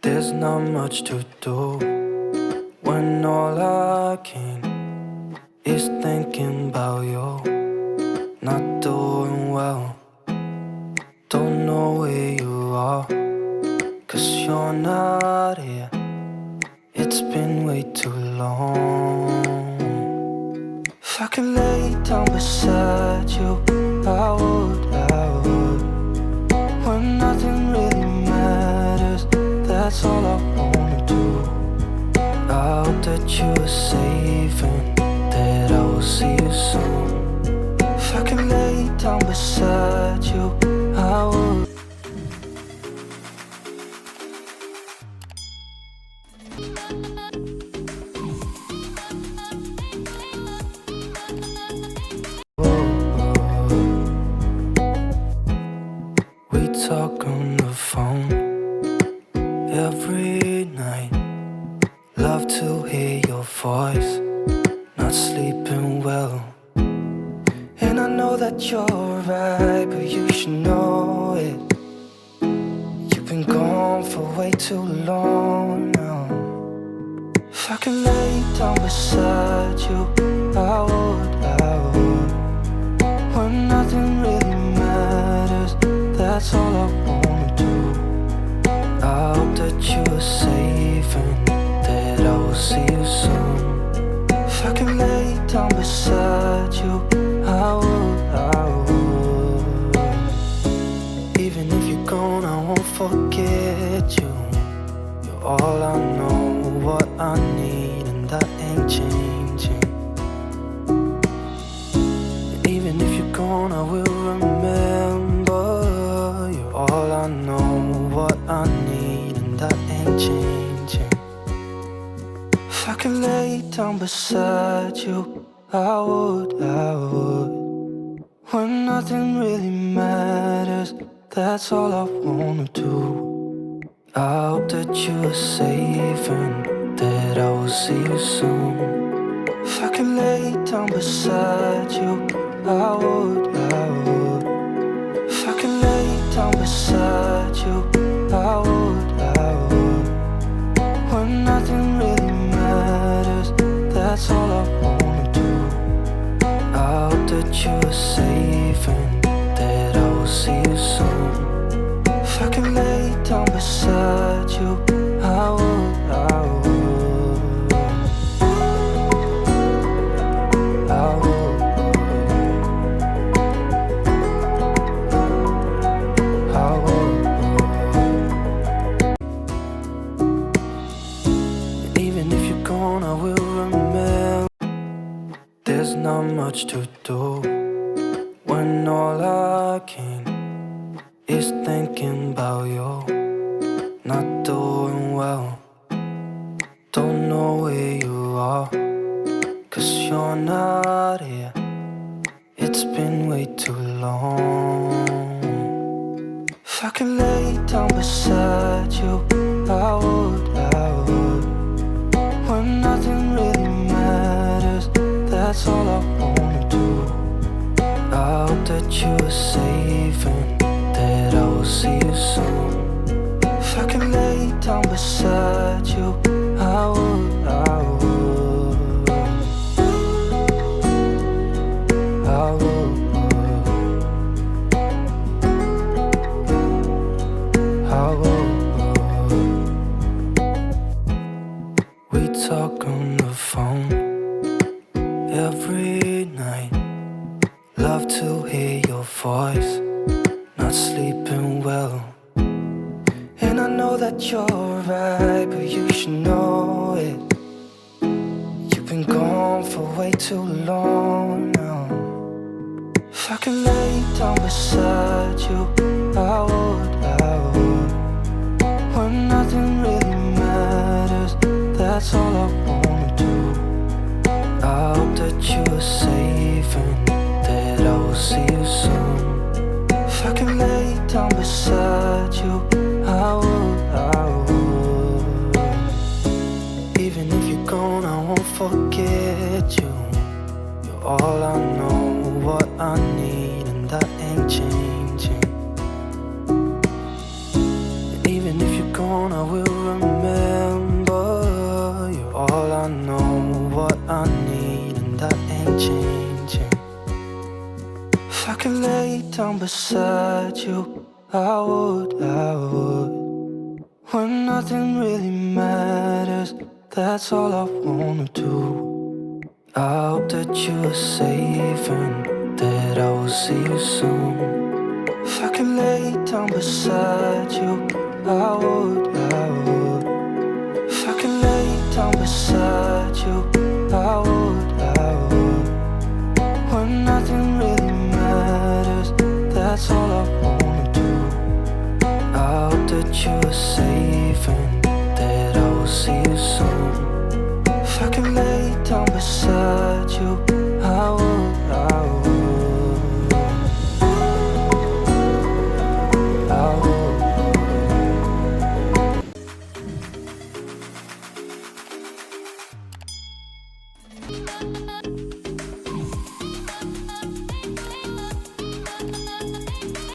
There's not much to do when all I can is thinking about you. Not doing well, don't know where you are, 'cause you're not here. It's been way too long. If I could lay down beside you, I would. When nothing really matters, that's all I wanna do. I hope that you are safe and that I will see you soon. If I could lay down beside you, I would. We talk on the phone every night. Love to hear your voice. Not sleeping well, and I know that you're right, but you should know it. You've been gone for way too long now. If I could lay down beside you, I would. When nothing really matters, that's all I wanna do. I hope that you are safe and that I will see you soon. If I could lay down beside you, I would. Even if you're gone, I won't forget you. You're all I know, what I need, and that ain't changing. And even if you're gone, I will remember. You're all I know, what I need, and that ain't changing. If I could lay down beside you, I would. When nothing really matters, that's all I wanna do. I hope that you are safe and that I will see you soon. If I could lay down beside you, I would. If I could lay down beside you, I would. When nothing really matters, that's all I wanna do. I hope that you are safe and that I will see you soon. If I could lay down beside you, I would. There's not much to do when all I can is thinking about you. Not doing well, don't know where you are, 'cause you're not here. It's been way too long. If I could lay down beside you, I would. When nothing really matters, that's all I wanna do. I hope that you are safe and that I will see you soon. If I could lay down beside you, I would. We talk on the phone every night. Love to hear your voice. Not sleeping well, and I know that you're right, but you should know it. You've been gone for way too long now. If I could lay down beside you, I would. When nothing really matters, that's all I wanna do. I hope that you are safe and that I will see you soon. If I could lay down beside you, I would. Even if you're gone, I won't forget you. You're all I know, what I need, and that ain't changing. And even if you're gone, I will remember. You're all I know, what I need, and that ain't changing. If I could lay down beside you, I would. When nothing really matters, that's all I wanna do. I hope that you are safe and that I will see you soon. If I could lay down beside you, I would. If I could lay down beside you, I would. When nothing really matters, that's all I wanna do. I hope that you are safe and that I will see you soon. If I could lay down beside you,